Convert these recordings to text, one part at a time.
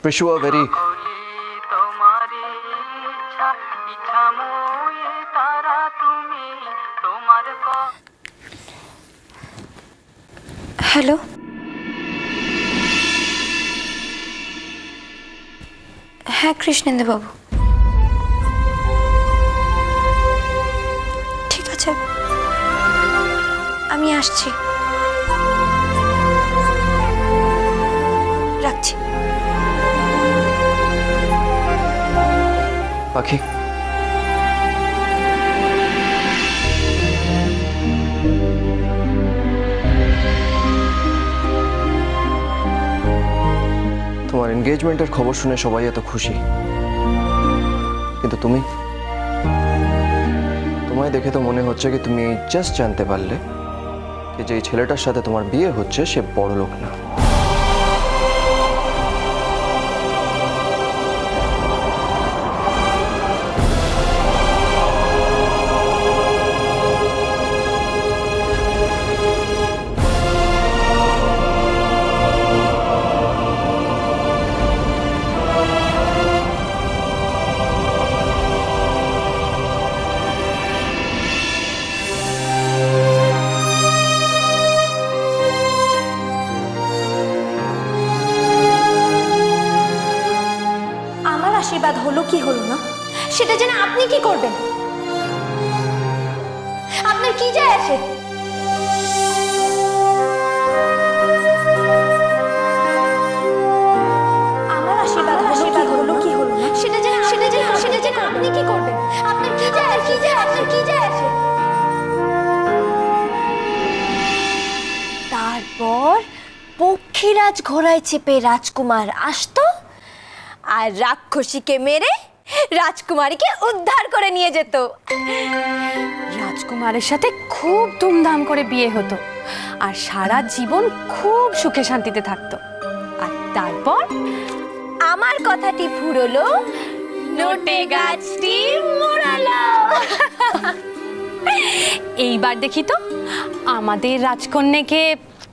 wish you a very hello हाँ कृष्णेंद्र बाबू ठीक আছে আমি আসছি রাখছি পাখি তোমার এনগেজমেন্টের খবর শুনে সবাই এত খুশি কিন্তু তোমায় দেখে তো মনে হচ্ছে কি তুমি জাস্ট জানতে পারলে যে এই ছেলেটার সাথে তোমার বিয়ে হচ্ছে সে বড় লোক না। আশীর্বাদ হলো কি হলো না সেটা জেনে আপনি কি করবেন? আপনার কি যায় আসে? আমার আশীর্বাদ হলো কি হলো না সেটা জেনে আপনি কি করবেন? আপনার কি যায় আসে? তারপর পক্ষীরাজ ঘোড়ায় চেপে রাজকুমার আসতো আর রাক্ষসীকে মেরে রাজকুমারীকে উদ্ধার করে নিয়ে যেত। রাজকুমারের সাথে খুব ধুমধাম করে বিয়ে হতো আর সারা জীবন খুব সুখে শান্তিতে থাকতো। আর তারপর আমার কথাটি ফুরলো, নোটে গাছটি মোড়ালো। এইবার দেখি তো আমাদের রাজকন্যাকে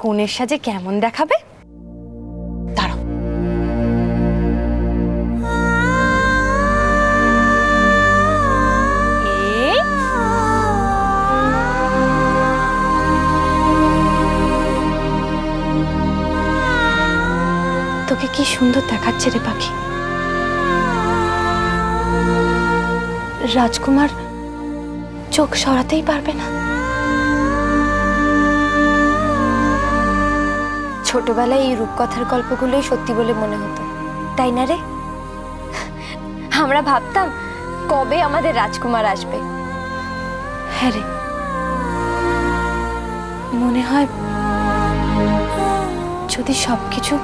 কনের সাজে কেমন দেখাবে। দাঁড়াও, তোকে কি সুন্দর দেখাচ্ছে রে পাখি। রাজকুমার চোখ সরাতেই পারবে না। ছোটবেলায় এই রূপকথার গল্পগুলোই সত্যি বলে মনে হতো, তাই না রে? আমরা ভাবতাম কবে আমাদের রাজকুমার আসবে। হ্যাঁ রে, মনে হয় যদি সবকিছু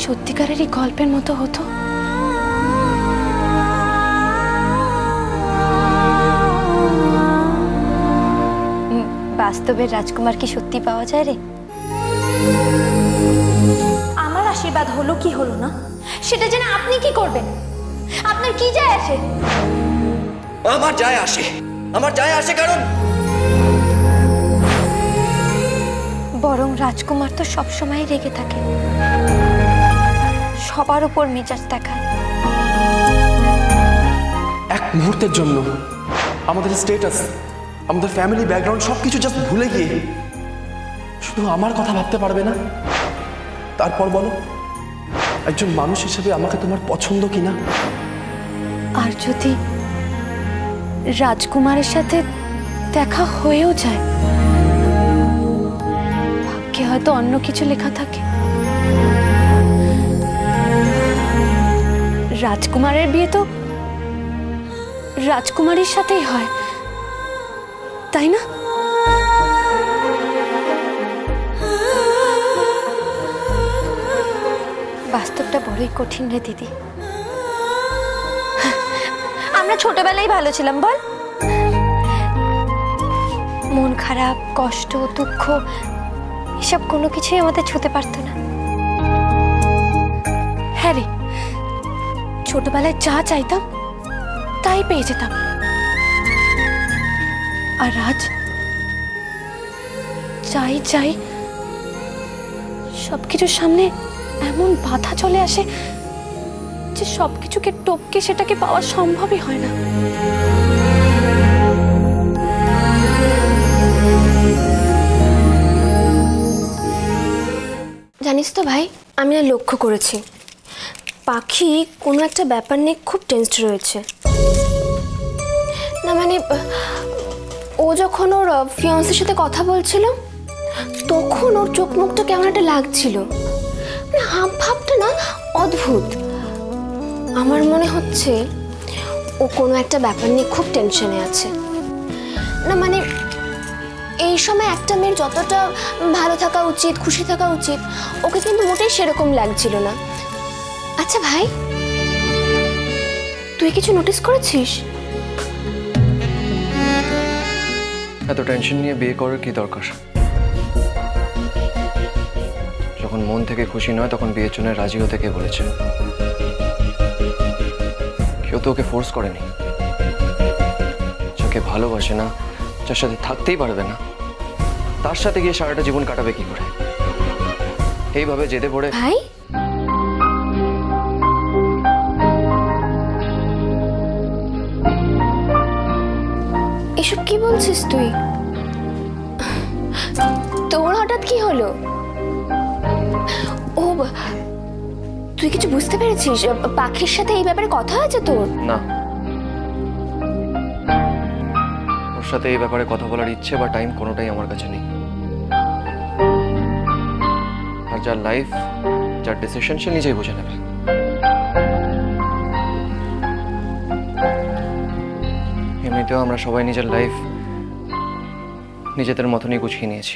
সত্যিকারেরই গল্পের মতো হতো। বাস্তবের রাজকুমার কি সত্যি পাওয়া যায় রে? আমার আশীর্বাদ হলো কি হলো না সেটা জেনে আপনি কি করবেন? আপনার কি যায় আসে? আমার যায় আসে কারণ বরং রাজকুমার তো সবসময় রেগে থাকে, সবার উপর মেজাজ দেখায়। এক মুহূর্তের জন্য আমাদের স্ট্যাটাস, আমাদের ফ্যামিলি ব্যাকগ্রাউন্ড সবকিছু জাস্ট ভুলে গিয়ে শুধু আমার কথা ভাবতে পারবে না? তারপর বলো, একজন মানুষ হিসেবে আমাকে তোমার পছন্দ কিনা? আর যদি রাজকুমারের সাথে দেখা হয়েও যায়, ভাগ্যে হয়তো অন্য কিছু লেখা থাকে। রাজকুমারের বিয়ে তো রাজকুমারীর সাথেই হয়, তাই না? বাস্তবটা বড়ই কঠিন রে দিদি। আমরা ছোটবেলায় ভালো ছিলাম বল? মন খারাপ, কষ্ট, দুঃখ এসব কোনো কিছুই আমাদের ছুঁতে পারতো না। হ্যাঁ রে, ছোটবেলায় যা চাইতাম তাই পেয়ে যেতাম। আর আজ চাই চাই সবকিছুর সামনে এমন বাধা চলে আসে যে সবকিছুকে টপকে সেটাকে পাওয়া সম্ভবই হয় না। জানিস তো ভাই, আমি না লক্ষ্য করেছি পাখি কোনো একটা ব্যাপার নিয়ে খুব টেনসড রয়েছে। না মানে ও যখন ওর ফিয়ান্সের সাথে কথা বলছিল তখন ওর চোখ মুখটা কেমন একটা লাগছিল, মানে হাব ভাবটা না অদ্ভুত। আমার মনে হচ্ছে ও কোনো একটা ব্যাপার নিয়ে খুব টেনশনে আছে। না মানে এই সময় একটা মেয়ের যতটা ভালো থাকা উচিত, খুশি থাকা উচিত, ওকে কিন্তু মোটেই সেরকম লাগছিল না। আচ্ছা ভাই, তুই কিছু নোটিস করেছিস? এত টেনশন নিয়ে বিয়ে করার কি দরকার? যখন মন থেকে খুশি নয় তখন বিয়ের জন্য রাজি হতে কে বলেছে? কেউ তো ওকে ফোর্স করেনি। যাকে ভালোবাসে না, যার সাথে থাকতেই পারবে না, তার সাথে গিয়ে সারাটা জীবন কাটাবে কি করে? এইভাবে জেদে পড়ে। ভাই এসব কি বলছিস তুই? তোর হঠাৎ কি হলো? ও তুই কিছু বুঝতে পেরেছিস? পাখির সাথে এই ব্যাপারে কথা হয়েছে তোর? না, ওর সাথে এই ব্যাপারে কথা বলার ইচ্ছে বা টাইম কোনোটাই আমার কাছে নেই। আর যার লাইফ, যার ডিসিশন, সে নিজেই বুঝে নেবে। এমনিতেও আমরা সবাই নিজের লাইফ নিজেদের মতনই গুছিয়ে নিয়েছি।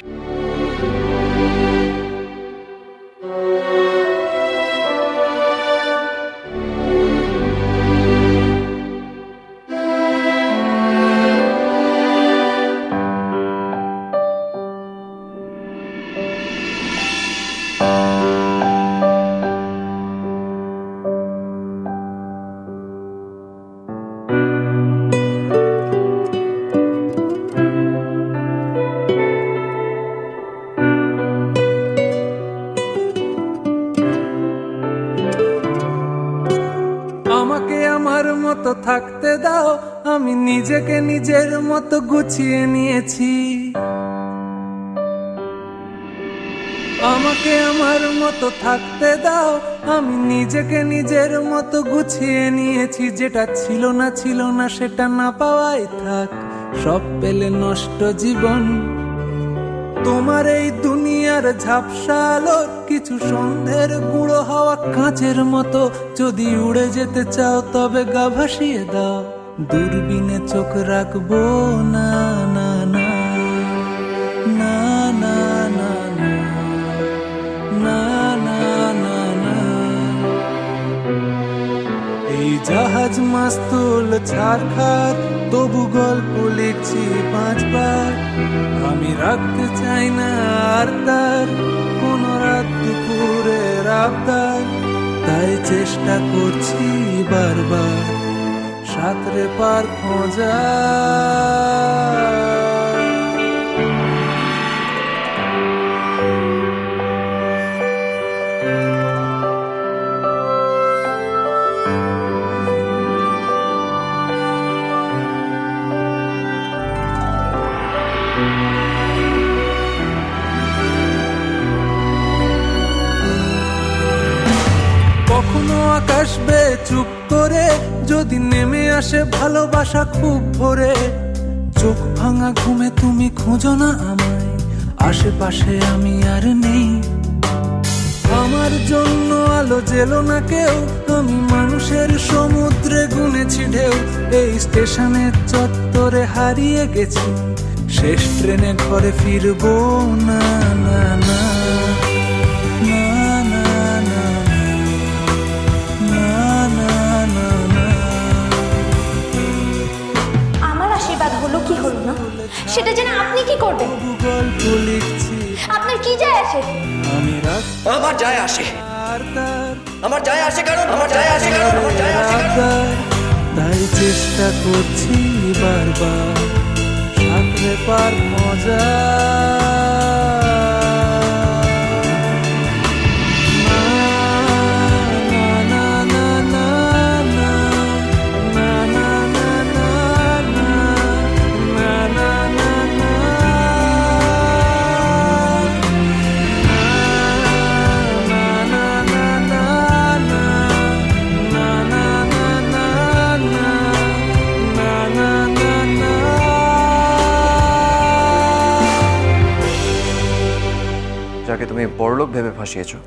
মতো থাকতে দাও, আমি নিজেকে নিজের মতো গুছিয়ে নিয়েছি। আমাকে আমার মতো থাকতে দাও, আমি নিজেকে নিজের মতো গুছিয়ে নিয়েছি। যেটা ছিল না সেটা না পাওয়াই থাক, সব পেলে নষ্ট জীবন। তোমার এই দুনিয়ার ঝাপসা আলোর কিছু সন্ধ্যের গুঁড়ো হাওয়া কাঁচের মতো, যদি উড়ে যেতে চাও তবে গা ভাসিয়ে দাও। দূরবীনে চোখ রাখবো না না না না না না না না না না। এই জাহাজ মাস্তুল ছাড়খার, তবু গল্প লিখছি 5 বার। আমি রাখতে চাই না আর তার কোন রাত দুপুরের আবদার, তাই চেষ্টা করছি বারবার সাঁতরে পার খোঁজা। কখনো আকাশ বে চুপ করে, যদি নেমে আসে ভালোবাসা খুব ভোরে। চোখ ভাঙা ঘুমে তুমি খোঁজো না আমায়, আশেপাশে আমি আর নেই। আমার জন্য আলো জেলো না কেউ, আমি মানুষের সমুদ্রে গুনেছি ঢেউ। এই স্টেশনের চত্বরে হারিয়ে গেছি, শেষ ট্রেনে ঘরে ফিরবো না না না। কি হলো না সেটা জেনে আপনি কি করবেন? গল্প লিখছি, আপনার কি যায় আসে? আমি আমার যায় আসে, আমার যায় আসে, কারণ আমার যায় আসে, কারণ আমার যায় আসে, তাই চেষ্টা করছি বারবার সাঁতরে পার মজা। না না না না ফাঁসিয়েছো।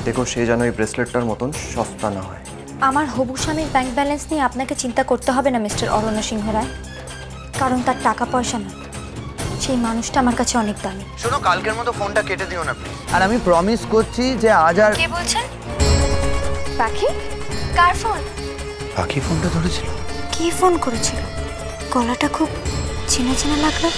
দেখো সে যেন এই ব্রেসলেটটার মতন সস্তা না হয়। আমার হবু স্বামীর ব্যাংক ব্যালেন্স নিয়ে আপনাকে চিন্তা করতে হবে না মিস্টার অরণ্য সিংহ রায়, কারণ তার টাকা পয়সা না, সেই মানুষটা আমার কাছে অনেক দামি। শোনো, কালকের মতো ফোনটা কেটে দিও না প্লিজ। আর আমি প্রমিস করছি যে আজ আর। কে বলছেন? পাখি? কার ফোন? পাখি ফোনটা ধরেছিল। কি ফোন করেছিল? গলাটা খুব চেনা চেনা লাগলো।